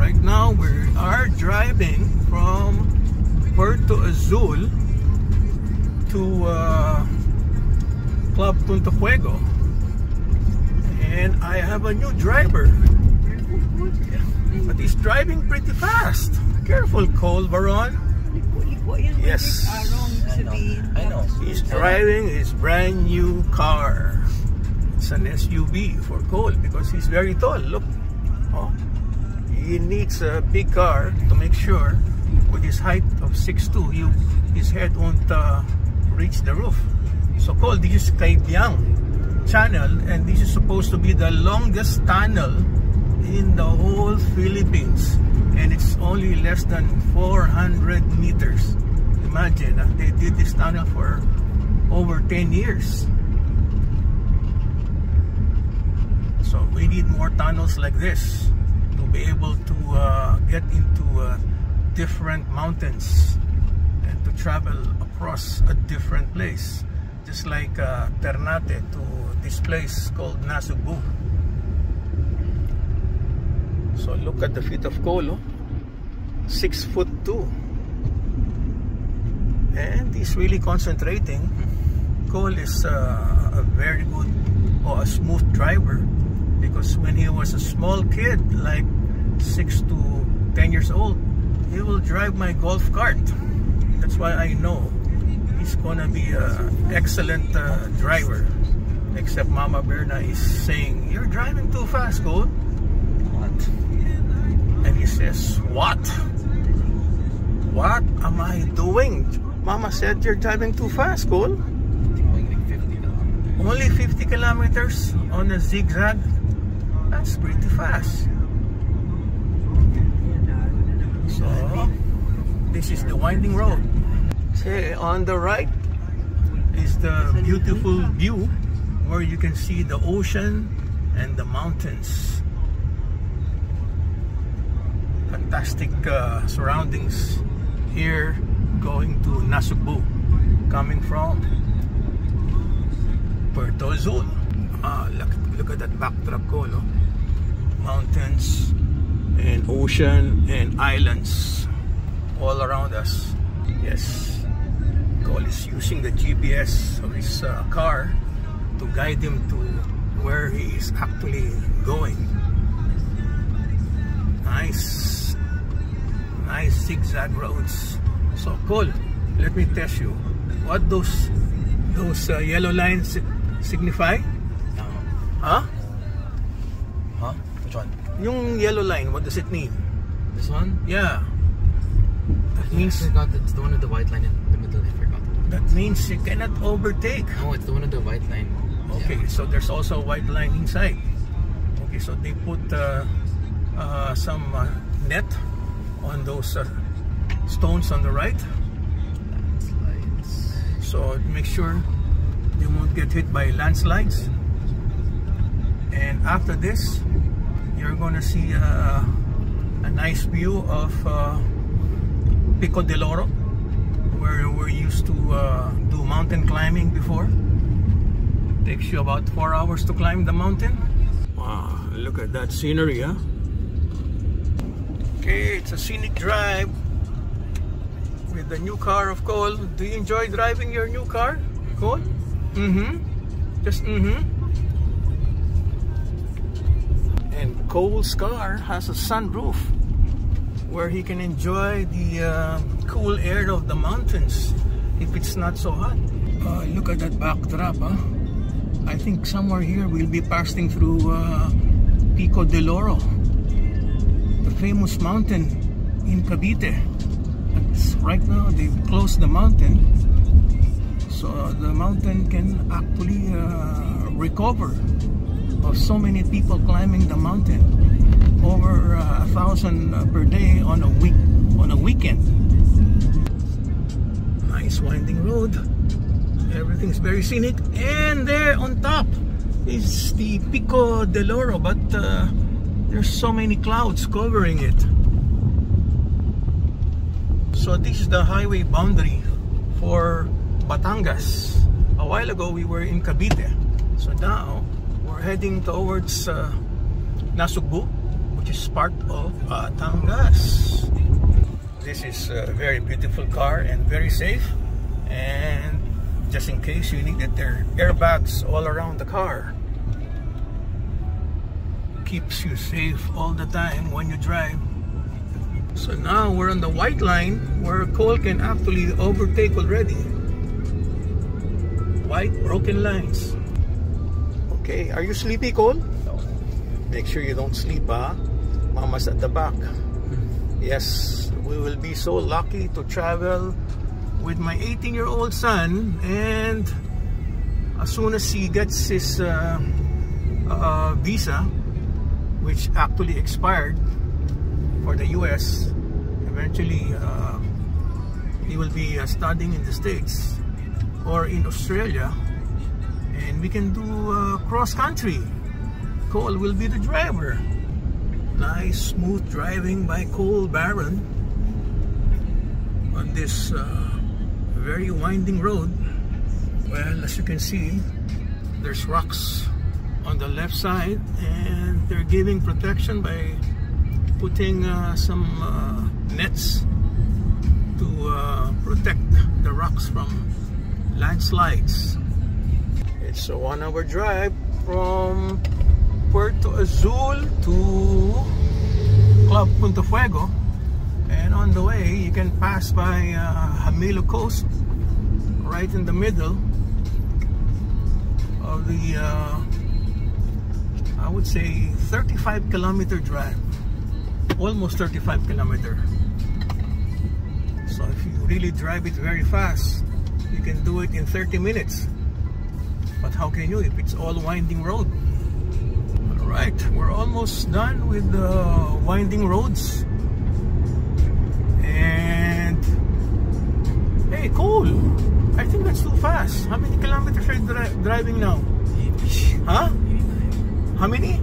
Right now we are driving from Puerto Azul to Club Punta Fuego, and I have a new driver, but he's driving pretty fast. Careful, Cole Baron. Yes, I know. He's driving his brand new car. It's an SUV for Cole because he's very tall. Look, oh, he needs a big car to make sure with his height of 6'2", his head won't reach the roof. So Cole, this is Kaibiang Channel, and this is supposed to be the longest tunnel in the whole Philippines, and it's only less than 400 meters. Imagine, they did this tunnel for over 10 years. So we need more tunnels like this to be able to get into different mountains and to travel across a different place, just like Ternate to this place called Nasugbu. So look at the feet of Cole, 6'2", and he's really concentrating. Cole is a very good or a smooth driver, because when he was a small kid, like 6 to 10 years old, he will drive my golf cart. That's why I know he's gonna be an excellent driver. Except Mama Berna is saying, "You're driving too fast, Cole." What? And he says, "What? What am I doing? Mama said you're driving too fast, Cole." Only 50 kilometers on a zigzag? That's pretty fast. So, this is the winding road. Okay, on the right is the beautiful view where you can see the ocean and the mountains. Fantastic surroundings here going to Nasugbu, coming from Puerto Azul. Look at that backdrop, Cole. Mountains and ocean and islands all around us. Yes, Cole is using the GPS of his car to guide him to where he is actually going. Nice zigzag roads. So Cole, let me test you. What those yellow lines signify? Huh? Huh? Which one? Yung yellow line, what does it mean? This one? Yeah. That means, I forgot. It's the one with the white line in the middle. I forgot. That means you cannot overtake. No, it's the one with the white line. Okay, yeah. So there's also a white line inside. Okay, so they put some net on those stones on the right. Landslides. So make sure you won't get hit by landslides. And after this, you're gonna see a nice view of Pico del Oro, where we're used to do mountain climbing before. Takes you about 4 hours to climb the mountain. Wow, look at that scenery, huh? Okay, it's a scenic drive with the new car of Cole. Do you enjoy driving your new car, Cole? Just And Cole's car has a sunroof where he can enjoy the cool air of the mountains if it's not so hot. Look at that backdrop, huh? I think somewhere here we'll be passing through Pico del Oro, the famous mountain in Cavite. Right now they've closed the mountain, so the mountain can actually recover of so many people climbing the mountain, over 1,000 per day on a weekend. Nice winding road. Everything's very scenic, and there on top is the Pico del Oro, but there's so many clouds covering it. So this is the highway boundary for Batangas. A while ago we were in Cavite, so now we're heading towards Nasugbu, which is part of Batangas. This is a very beautiful car and very safe. And just in case you need it, there are airbags all around the car. Keeps you safe all the time when you drive. So now we're on the white line where Cole can actually overtake already. White broken lines. Okay, are you sleepy, Cole? No. Make sure you don't sleep, huh? Mama's at the back. Yes, we will be so lucky to travel with my 18-year-old son, and as soon as he gets his visa, which actually expired for the US, eventually he will be studying in the States or in Australia, and we can do cross-country. Cole will be the driver. Nice smooth driving by Cole Barron on this very winding road. Well, as you can see, there's rocks on the left side, and they're giving protection by putting some nets to protect the rocks from landslides. It's a 1-hour drive from Puerto Azul to Club Punta Fuego, and on the way you can pass by Hamilo Coast, right in the middle of the I would say 35-kilometer drive, almost 35-kilometer. So if you really drive it very fast, you can do it in 30 minutes. But how can you if it's all winding road? Alright, we're almost done with the winding roads. And hey, Cole, I think that's too fast. How many kilometers are you driving now? Huh? How many?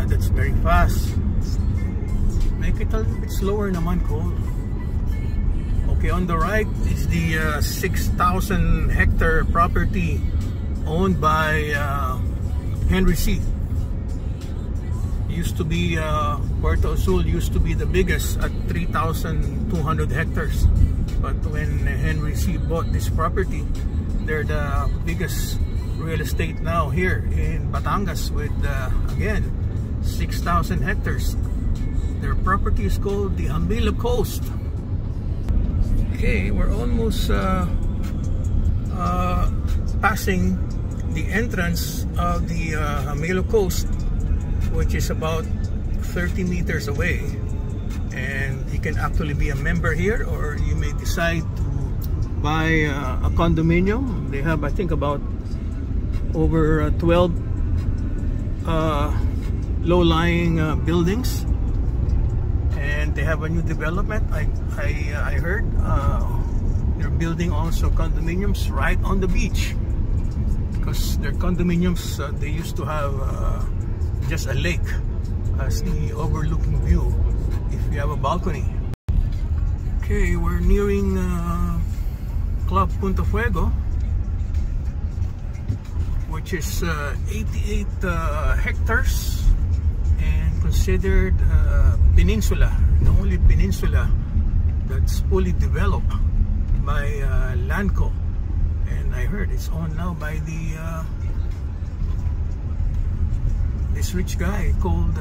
That's very fast. Make it a little bit slower naman, Cole. Okay, on the right is the 6,000 hectare property owned by Henry C. Used to be Puerto Azul used to be the biggest at 3,200 hectares. But when Henry C bought this property, they're the biggest real estate now here in Batangas with again 6,000 hectares. Their property is called the Hamilo Coast. Okay, we're almost passing the entrance of the Hamilo Coast, which is about 30 meters away, and you can actually be a member here, or you may decide to buy a condominium. They have, I think, about over 12 low-lying buildings, and they have a new development. I heard they're building also condominiums right on the beach, because their condominiums they used to have just a lake as the overlooking view if you have a balcony. Okay, we're nearing Club Punta Fuego, which is 88 hectares and considered peninsula, the only peninsula that's fully developed by Lanco. And I heard it's owned now by the this rich guy called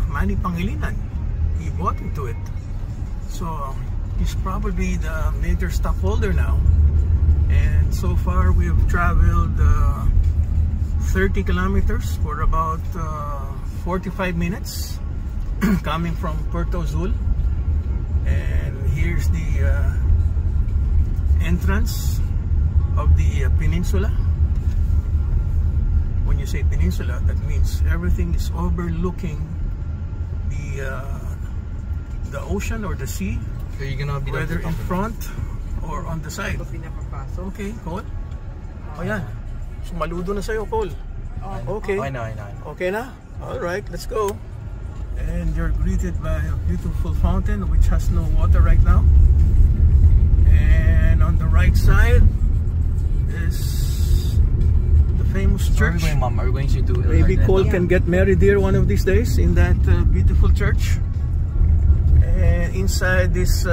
Manny Pangilinan. He bought into it, so he's probably the major stockholder now. And so far we have traveled 30 kilometers for about 45 minutes coming from Puerto Azul. And here's the entrance of the peninsula. When you say peninsula, that means everything is overlooking the ocean or the sea, So you're gonna be whether in front or on the side. Okay, Cole. Oh yan. Sumaludo na sa'yo, Cole. Okay. I know. Okay na? Alright, let's go. And you're greeted by a beautiful fountain which has no water right now. And on the right side is the famous Where are we church. going, Mom? Are we going to do Maybe Cole can get married there one of these days in that beautiful church. And inside this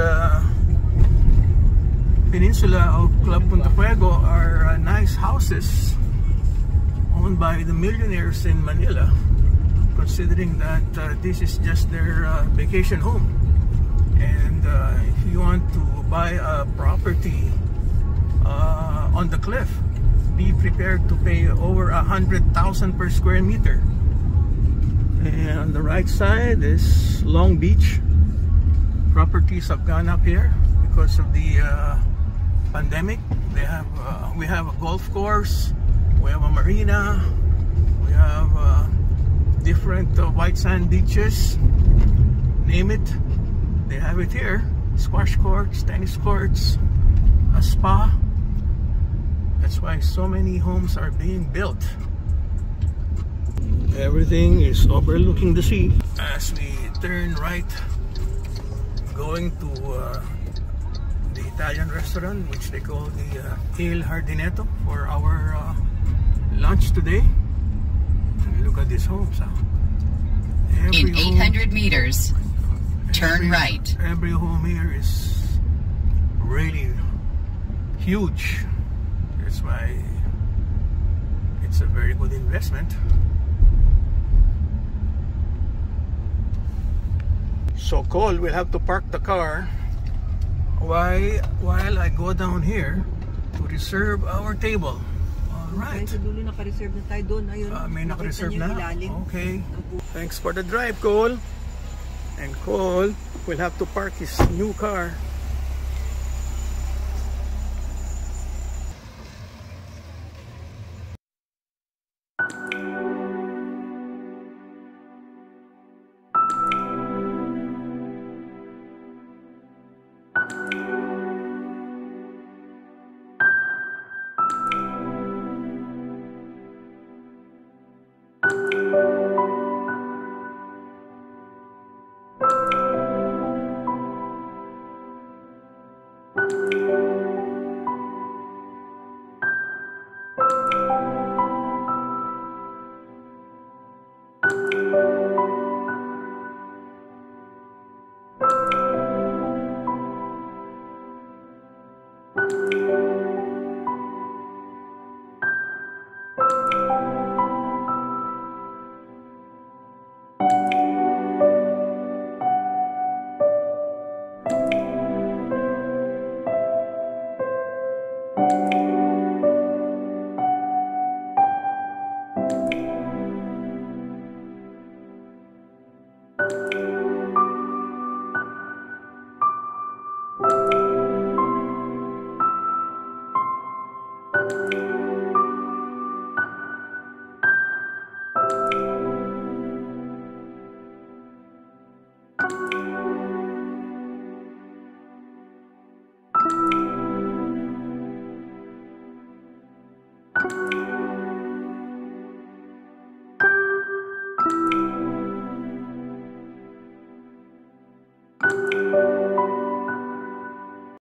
peninsula of Club Punta Fuego are nice houses owned by the millionaires in Manila, considering that this is just their vacation home. And if you want to buy a property on the cliff, be prepared to pay over 100,000 per square meter. And on the right side is Long Beach. Properties have gone up here because of the pandemic. We have a golf course, we have a marina, we have different white sand beaches, name it, they have it here. Squash courts, tennis courts, a spa. That's why so many homes are being built. Everything is overlooking the sea. As we turn right, going to the Italian restaurant, which they call the Il Hardinetto, for our lunch today. And look at these homes. In 800 meters, turn right. Every home here is really huge. That's why it's a very good investment. So Cole will have to park the car while I go down here to reserve our table. Alright. Naka-reserve na tayo doon. Ayun. May naka-reserve na? Ilalim. Okay. Thanks for the drive, Cole. And Cole will have to park his new car.